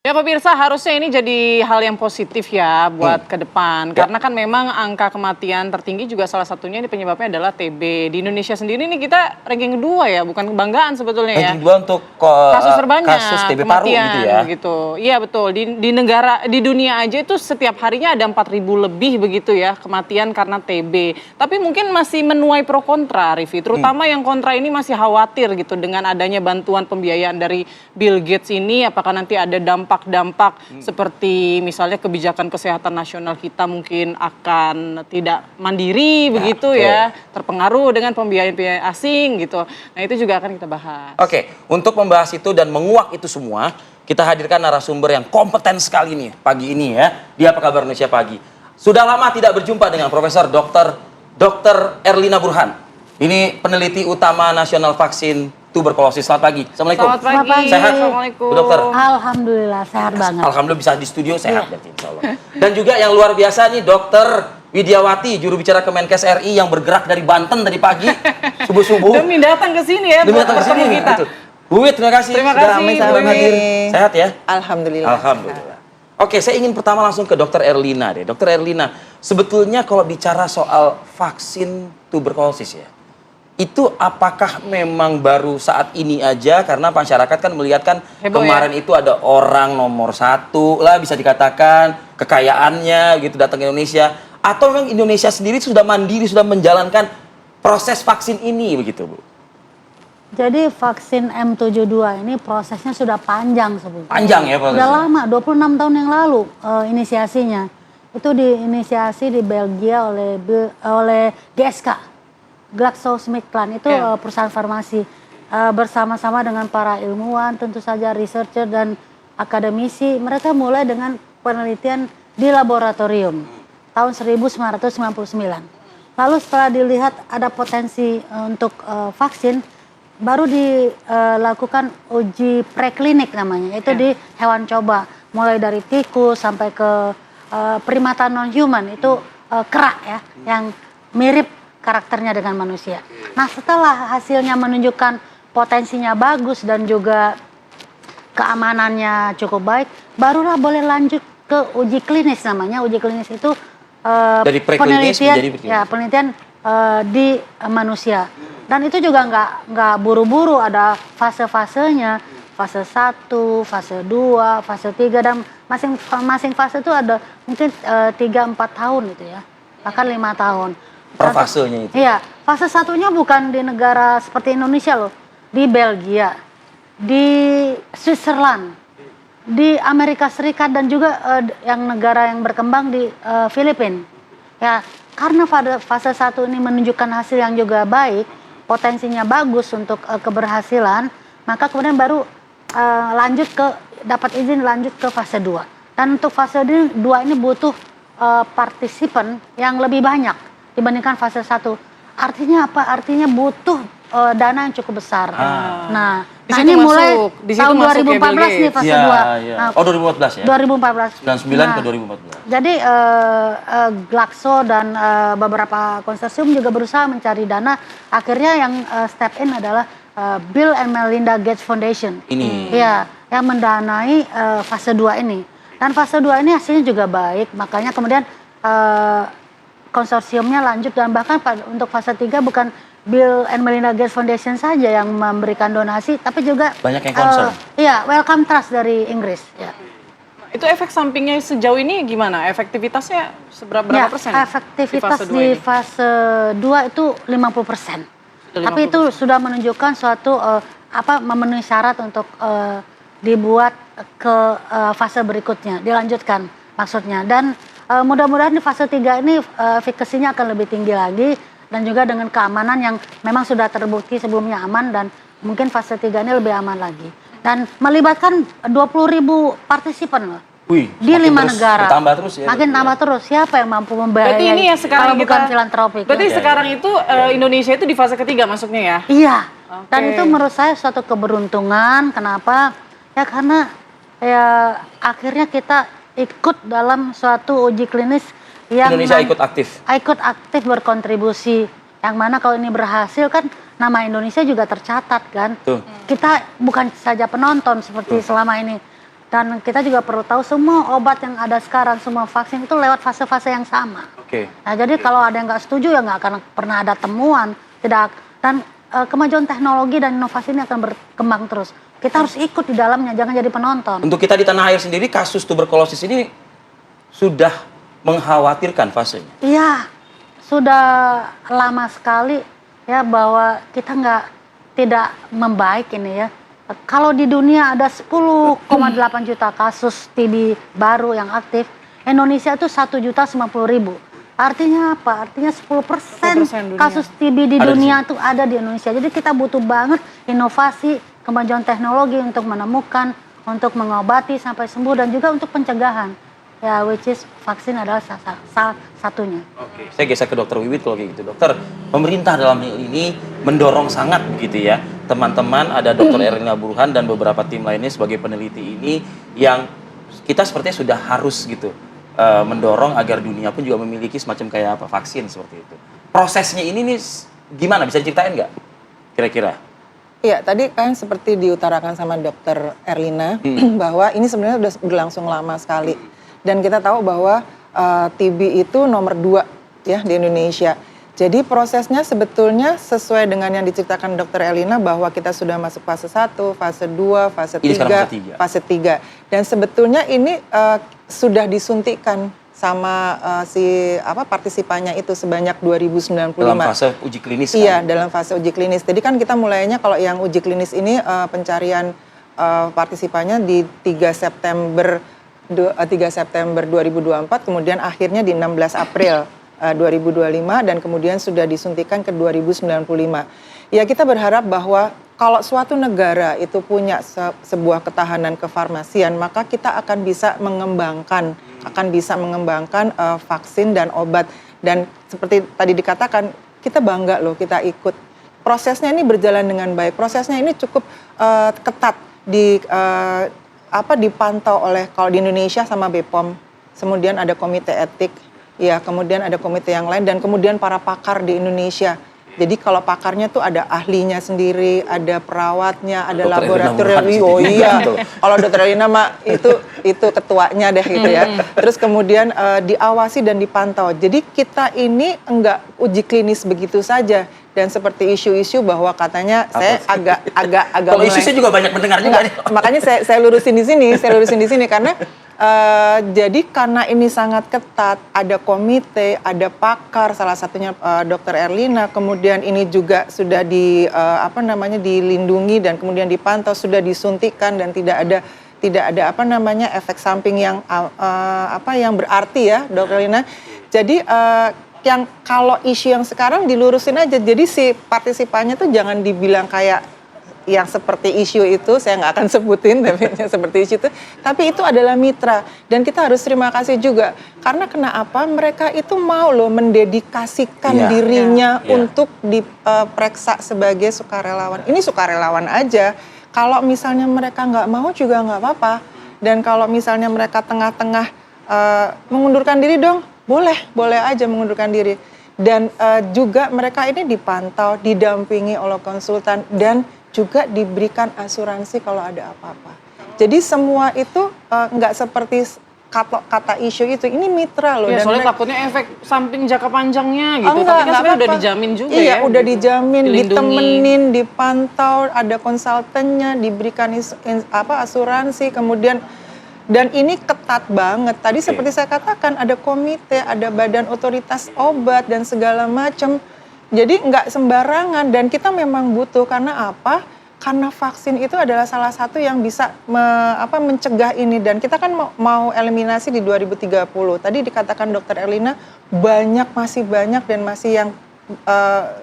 Ya pemirsa, harusnya ini jadi hal yang positif ya buat ke depan. Karena kan memang angka kematian tertinggi juga salah satunya ini penyebabnya adalah TB. Di Indonesia sendiri ini kita ranking kedua ya, bukan kebanggaan sebetulnya ya. Ranking kedua untuk kasus terbanyak kasus TB paru kematian, gitu ya. Gitu. Iya betul, di negara, di dunia aja itu setiap harinya ada 4.000 lebih begitu ya kematian karena TB. Tapi mungkin masih menuai pro kontra, Rivi. Terutama yang kontra ini masih khawatir gitu dengan adanya bantuan pembiayaan dari Bill Gates ini, apakah nanti ada dampak seperti misalnya kebijakan kesehatan nasional kita mungkin akan tidak mandiri begitu ya, terpengaruh dengan pembiayaan asing gitu. Nah itu juga akan kita bahas. Oke, untuk membahas itu dan menguak itu semua, kita hadirkan narasumber yang kompeten sekali nih pagi ini ya. Di Apa Kabar Indonesia Pagi. Sudah lama tidak berjumpa dengan Profesor Dr. Erlina Burhan. Ini peneliti utama Nasional Vaksin Tuberkulosis. Selamat pagi. Assalamualaikum. Selamat pagi. Sehat, Assalamualaikum. Bu Dokter? Alhamdulillah, sehat banget. Alhamdulillah bisa di studio sehat berarti insya Allah. Dan juga yang luar biasa nih Dokter Widiawati, juru bicara Kemenkes RI yang bergerak dari Banten tadi pagi, subuh-subuh. Demi datang ke sini ya, Demi datang ke sini kita. gitu. Bu Wid, terima kasih. Terima sudah kasih, sudah Bu hadir. Wid. Sehat ya? Alhamdulillah. Alhamdulillah. Oke, saya ingin pertama langsung ke Dokter Erlina deh. Dokter Erlina, sebetulnya kalau bicara soal vaksin tuberkulosis ya, itu apakah memang baru saat ini aja? Karena masyarakat kan melihat kan Heboh, kemarin itu ada orang nomor 1 lah bisa dikatakan kekayaannya gitu datang ke Indonesia. Atau memang Indonesia sendiri sudah mandiri, sudah menjalankan proses vaksin ini begitu Bu? Jadi vaksin M72 ini prosesnya sudah panjang sebetulnya. Panjang ya prosesnya? Sudah lama, 26 tahun yang lalu inisiasinya. Itu diinisiasi di Belgia oleh GSK. GlaxoSmithKline itu perusahaan farmasi bersama-sama dengan para ilmuwan, tentu saja researcher dan akademisi. Mereka mulai dengan penelitian di laboratorium tahun 1999. Lalu setelah dilihat ada potensi untuk vaksin, baru dilakukan uji preklinik namanya, itu di hewan coba, mulai dari tikus sampai ke primata non-human, itu kera ya, yang mirip karakternya dengan manusia. Nah setelah hasilnya menunjukkan potensinya bagus dan juga keamanannya cukup baik, barulah boleh lanjut ke uji klinis namanya. Uji klinis itu dari penelitian, penelitian di manusia. Dan itu juga nggak buru-buru, ada fase-fasenya, fase 1, fase 2, fase 3, dan masing-masing fase itu ada mungkin 3-4 tahun gitu ya, bahkan 5 tahun. Per fasenya itu? Iya, fase satunya bukan di negara seperti Indonesia loh, di Belgia, di Switzerland, di Amerika Serikat, dan juga yang negara yang berkembang di Filipina. Ya, karena pada fase 1 ini menunjukkan hasil yang juga baik, potensinya bagus untuk keberhasilan, maka kemudian baru dapat izin lanjut ke fase 2. Dan untuk fase 2 ini butuh partisipan yang lebih banyak dibandingkan fase 1. Artinya apa? Artinya butuh dana yang cukup besar. Nah ini mulai tahun 2014 nih fase 2. Nah, 2014 ya? 2014. 99 ke 2014. Jadi Glaxo dan beberapa konsorsium juga berusaha mencari dana. Akhirnya yang step in adalah Bill and Melinda Gates Foundation. Ini? Ya, yang mendanai fase 2 ini. Dan fase 2 ini hasilnya juga baik, makanya kemudian konsorsiumnya lanjut, dan bahkan untuk fase 3 bukan Bill and Melinda Gates Foundation saja yang memberikan donasi, tapi juga banyak yang concern. Iya, Wellcome Trust dari Inggris. Ya. Itu efek sampingnya sejauh ini gimana? Efektivitasnya berapa persen? Efektivitas di fase 2 itu 50%. Tapi itu sudah menunjukkan suatu memenuhi syarat untuk dibuat ke fase berikutnya, dilanjutkan maksudnya. Dan mudah-mudahan di fase 3 ini efikasinya akan lebih tinggi lagi, dan juga dengan keamanan yang memang sudah terbukti sebelumnya aman, dan mungkin fase 3 ini lebih aman lagi. Dan melibatkan 20.000 partisipan loh. Wih, di 5 negara. Bertambah terus ya. Makin tambah terus. Siapa yang mampu membayar? Berarti ini ya sekarang kalau bukan filantropik. Berarti sekarang itu Indonesia itu di fase ketiga masuknya ya? Iya. Dan itu menurut saya suatu keberuntungan. Kenapa? Ya karena ya akhirnya kita ikut dalam suatu uji klinis yang Indonesia ikut aktif. Ikut aktif berkontribusi. Yang mana kalau ini berhasil kan nama Indonesia juga tercatat kan. Kita bukan saja penonton seperti selama ini. Dan kita juga perlu tahu semua obat yang ada sekarang, semua vaksin itu lewat fase-fase yang sama. Oke. Nah, jadi kalau ada yang nggak setuju ya nggak akan pernah ada temuan, tidak. Dan kemajuan teknologi dan inovasi ini akan berkembang terus. Kita harus ikut di dalamnya, jangan jadi penonton. Untuk kita di tanah air sendiri, kasus tuberkulosis ini sudah mengkhawatirkan fasenya. Iya, sudah lama sekali ya bahwa kita tidak membaik ini ya. Kalau di dunia ada 10,8 juta kasus TB baru yang aktif, Indonesia itu 1.050.000. Artinya apa? Artinya 10% kasus TB di dunia itu ada di Indonesia. Jadi kita butuh banget inovasi, kemajuan teknologi untuk menemukan, untuk mengobati sampai sembuh dan juga untuk pencegahan. Ya, which is vaksin adalah salah satunya. Oke, saya geser ke Dokter Wiwit kalau kayak gitu. Dokter, pemerintah dalam hal ini mendorong sangat begitu ya. Teman-teman, ada Dokter Erlina Burhan dan beberapa tim lainnya sebagai peneliti ini yang kita sepertinya sudah harus gitu mendorong agar dunia pun juga memiliki semacam kayak apa vaksin seperti itu. Prosesnya ini nih gimana? Bisa diceritain nggak? Kira-kira? Iya, tadi kan seperti diutarakan sama Dokter Erlina bahwa ini sebenarnya sudah berlangsung lama sekali. Dan kita tahu bahwa TB itu nomor 2 ya di Indonesia. Jadi prosesnya sebetulnya sesuai dengan yang diceritakan Dr. Erlina bahwa kita sudah masuk fase 1, fase 2, fase 3, fase 3. Dan sebetulnya ini sudah disuntikkan sama partisipannya itu sebanyak 2095. Dalam fase uji klinis kan? Iya, dalam fase uji klinis. Jadi kan kita mulainya kalau yang uji klinis ini pencarian partisipannya di 3 September 2024, kemudian akhirnya di 16 April 2025 dan kemudian sudah disuntikan ke 2095. Ya, kita berharap bahwa kalau suatu negara itu punya sebuah ketahanan kefarmasian, maka kita akan bisa mengembangkan vaksin dan obat. Dan seperti tadi dikatakan, kita bangga loh kita ikut. Prosesnya ini berjalan dengan baik. Prosesnya ini cukup ketat dipantau oleh kalau di Indonesia sama BPOM, kemudian ada komite etik, ya kemudian ada komite yang lain dan kemudian para pakar di Indonesia. Jadi kalau pakarnya tuh ada ahlinya sendiri, ada perawatnya, ada laboratorium. Oh iya, kalau Dokter Erlina mah itu ketuanya deh gitu ya. Terus kemudian diawasi dan dipantau. Jadi kita ini enggak uji klinis begitu saja. Dan seperti isu-isu bahwa katanya saya agak kalau isu saya juga banyak mendengar juga nih. Makanya saya lurusin di sini karena jadi karena ini sangat ketat, ada komite, ada pakar, salah satunya Dr. Erlina, kemudian ini juga sudah dilindungi dan kemudian dipantau, sudah disuntikan dan tidak ada efek samping yang berarti ya, Dr. Erlina. Jadi yang kalau isu yang sekarang dilurusin aja, jadi si partisipannya tuh jangan dibilang kayak yang seperti isu itu, saya nggak akan sebutin tapi seperti isu itu, tapi itu adalah mitra dan kita harus terima kasih juga karena kenapa mereka itu mau loh mendedikasikan dirinya untuk diperiksa sebagai sukarelawan. Ini sukarelawan aja, kalau misalnya mereka nggak mau juga nggak apa-apa, dan kalau misalnya mereka tengah-tengah mengundurkan diri dong, boleh aja mengundurkan diri. Dan juga mereka ini dipantau, didampingi oleh konsultan dan juga diberikan asuransi kalau ada apa-apa. Jadi semua itu nggak seperti kata isu itu, ini mitra loh. Ya, dan soalnya takutnya efek samping jangka panjangnya gitu. Tapi kan sebenarnya udah dijamin juga ya. Iya, udah dijamin, dilindungi, ditemenin, dipantau, ada konsultannya, diberikan asuransi, kemudian dan ini ketat banget. Tadi seperti saya katakan ada komite, ada badan otoritas obat dan segala macam. Jadi nggak sembarangan dan kita memang butuh karena apa? Karena vaksin itu adalah salah satu yang bisa mencegah ini dan kita kan mau eliminasi di 2030. Tadi dikatakan Dr. Erlina masih banyak dan masih yang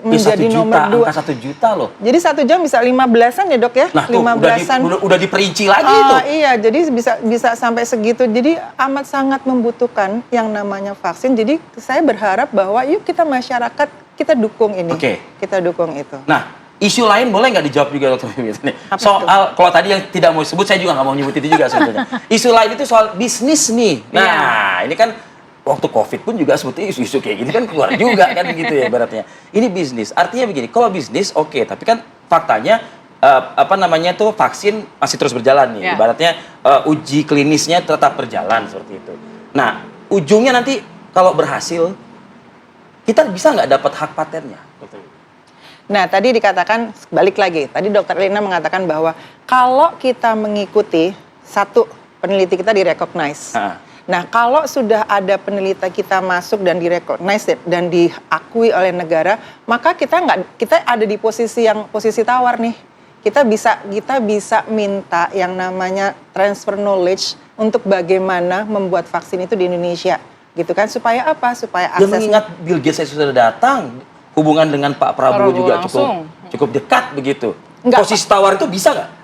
menjadi nomor 2. Angka 1 juta loh. Jadi 1 jam bisa 15-an ya dok ya? Nah tuh, 15-an. udah diperinci lagi itu. Iya, jadi bisa sampai segitu. Jadi amat sangat membutuhkan yang namanya vaksin. Jadi saya berharap bahwa yuk kita masyarakat, kita dukung ini. Kita dukung itu. Nah, isu lain boleh nggak dijawab juga Dr. Wiwit? Soal, kalau tadi yang tidak mau disebut, saya juga nggak mau nyebut itu juga sebetulnya. Isu lain itu soal bisnis nih. Nah, ini kan waktu COVID pun juga sebetulnya isu-isu kayak gini kan keluar juga kan gitu ya ibaratnya. Ini bisnis. Artinya begini, kalau bisnis oke, tapi kan faktanya vaksin masih terus berjalan nih. Ya. Ibaratnya uji klinisnya tetap berjalan seperti itu. Nah, ujungnya nanti kalau berhasil, kita bisa nggak dapat hak patennya? Nah, tadi dikatakan, balik lagi, tadi Dokter Elina mengatakan bahwa kalau kita mengikuti satu peneliti kita direcognize. Nah, kalau sudah ada peneliti kita masuk dan direcognize dan diakui oleh negara, maka kita ada di posisi tawar nih. Kita bisa minta yang namanya transfer knowledge untuk bagaimana membuat vaksin itu di Indonesia, gitu kan? Supaya apa? Supaya Dan akses. mengingat Bill Gates sudah datang, hubungan dengan Pak Prabowo juga cukup dekat begitu. Enggak, posisi tawar itu bisa nggak?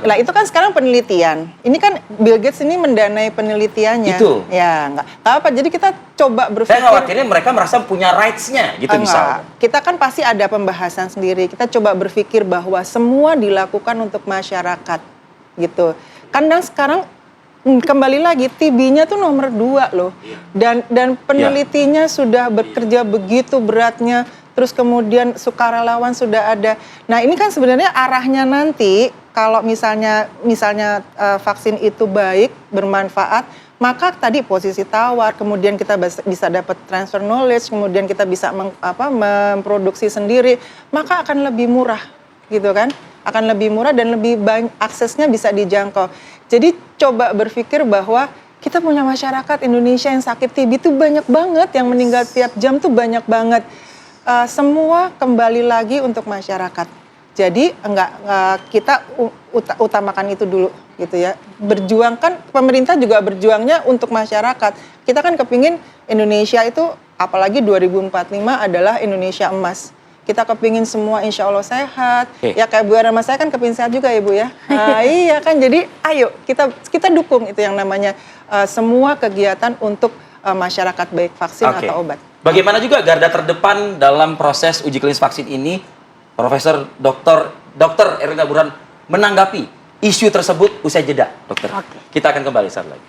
Lah itu kan sekarang penelitian. Ini kan Bill Gates ini mendanai penelitiannya. Itu. Ya, enggak apa. Jadi kita coba berpikir. Saya khawatirnya mereka merasa punya rights-nya gitu misalnya. Kita kan pasti ada pembahasan sendiri. Kita coba berpikir bahwa semua dilakukan untuk masyarakat gitu. Kadang sekarang kembali lagi TB-nya tuh nomor 2 loh. Dan penelitinya sudah bekerja begitu beratnya. Terus kemudian sukarelawan sudah ada. Nah, ini kan sebenarnya arahnya nanti kalau misalnya vaksin itu baik, bermanfaat, maka tadi posisi tawar, kemudian kita bisa dapat transfer knowledge, kemudian kita bisa memproduksi sendiri, maka akan lebih murah, gitu kan? Akan lebih murah dan lebih banyak aksesnya bisa dijangkau. Jadi coba berpikir bahwa kita punya masyarakat Indonesia yang sakit TB itu banyak banget, yang meninggal tiap jam tuh banyak banget. Semua kembali lagi untuk masyarakat. Jadi kita utamakan itu dulu gitu ya. Berjuang kan pemerintah juga berjuangnya untuk masyarakat. Kita kan kepingin Indonesia itu apalagi 2045 adalah Indonesia emas. Kita kepingin semua insya Allah sehat. Ya kayak Bu Erma saya kan kepingin sehat juga ya Bu ya. Nah, iya kan, jadi ayo kita dukung itu yang namanya semua kegiatan untuk masyarakat baik vaksin atau obat. Bagaimana juga garda terdepan dalam proses uji klinis vaksin ini, Profesor Dr. Erlina Burhan menanggapi isu tersebut usai jeda, dokter. Kita akan kembali saat lagi.